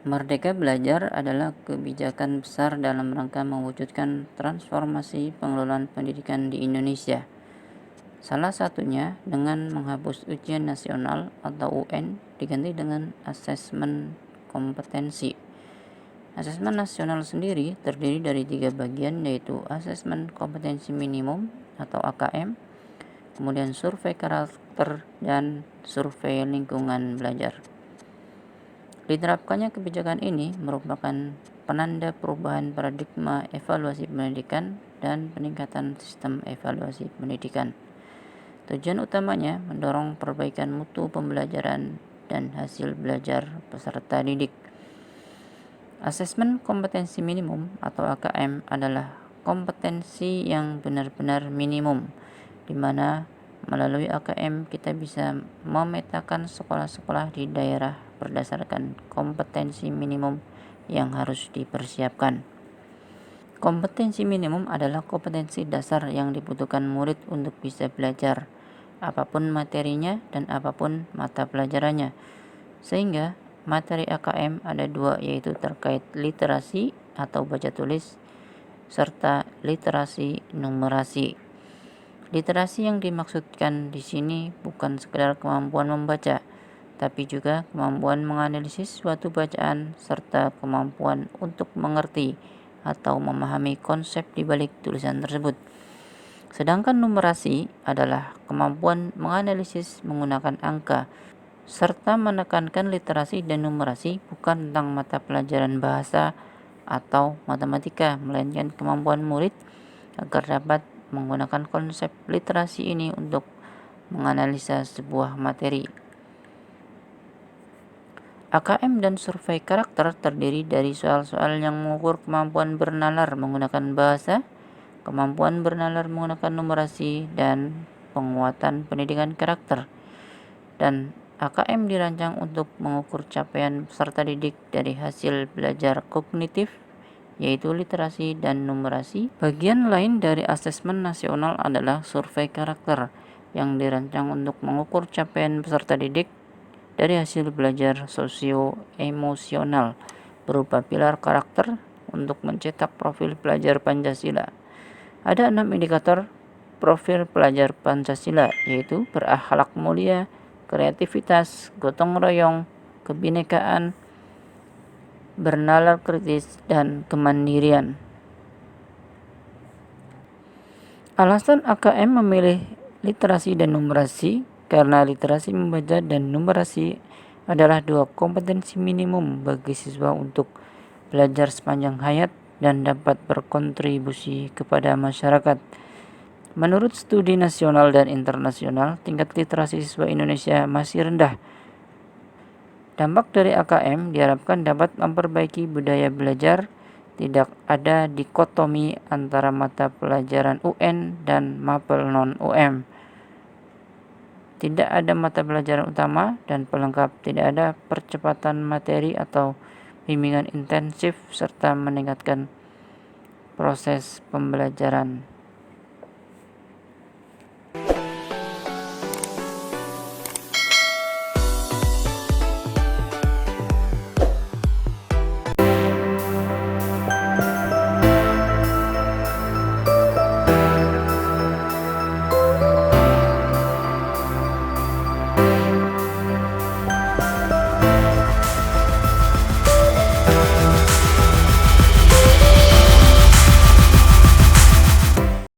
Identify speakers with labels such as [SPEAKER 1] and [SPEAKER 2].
[SPEAKER 1] Merdeka Belajar adalah kebijakan besar dalam rangka mewujudkan transformasi pengelolaan pendidikan di Indonesia. Salah satunya dengan menghapus ujian nasional atau UN diganti dengan asesmen kompetensi. Asesmen nasional sendiri terdiri dari 3 bagian, yaitu asesmen kompetensi minimum atau AKM, kemudian survei karakter, dan survei lingkungan belajar. Diterapkannya kebijakan ini merupakan penanda perubahan paradigma evaluasi pendidikan dan peningkatan sistem evaluasi pendidikan. Tujuan utamanya mendorong perbaikan mutu pembelajaran dan hasil belajar peserta didik. Asesmen kompetensi minimum atau AKM adalah kompetensi yang benar-benar minimum, di mana melalui AKM kita bisa memetakan sekolah-sekolah di daerah berdasarkan kompetensi minimum yang harus dipersiapkan. Kompetensi minimum adalah kompetensi dasar yang dibutuhkan murid untuk bisa belajar, apapun materinya dan apapun mata pelajarannya. Sehingga materi AKM ada 2, yaitu terkait literasi atau baca tulis serta literasi numerasi. Literasi yang dimaksudkan di sini bukan sekedar kemampuan membaca, tapi juga kemampuan menganalisis suatu bacaan serta kemampuan untuk mengerti atau memahami konsep di balik tulisan tersebut. Sedangkan numerasi adalah kemampuan menganalisis menggunakan angka, serta menekankan literasi dan numerasi bukan tentang mata pelajaran bahasa atau matematika, melainkan kemampuan murid agar dapat menggunakan konsep literasi ini untuk menganalisa sebuah materi. AKM dan survei karakter terdiri dari soal-soal yang mengukur kemampuan bernalar menggunakan bahasa, kemampuan bernalar menggunakan numerasi, dan penguatan pendidikan karakter. Dan AKM dirancang untuk mengukur capaian peserta didik dari hasil belajar kognitif, yaitu literasi dan numerasi. Bagian lain dari asesmen nasional adalah survei karakter yang dirancang untuk mengukur capaian peserta didik dari hasil belajar sosio-emosional berupa pilar karakter untuk mencetak profil pelajar Pancasila. Ada 6 indikator profil pelajar Pancasila, yaitu berakhlak mulia, kreativitas, gotong royong, kebinekaan, bernalar kritis, dan kemandirian. Alasan AKM memilih literasi dan numerasi karena literasi membaca dan numerasi adalah 2 kompetensi minimum bagi siswa untuk belajar sepanjang hayat dan dapat berkontribusi kepada masyarakat. Menurut studi nasional dan internasional, tingkat literasi siswa Indonesia masih rendah. Dampak dari AKM diharapkan dapat memperbaiki budaya belajar, tidak ada dikotomi antara mata pelajaran UN dan mapel non-UM. Tidak ada mata pelajaran utama dan pelengkap, tidak ada percepatan materi atau bimbingan intensif, serta meningkatkan proses pembelajaran.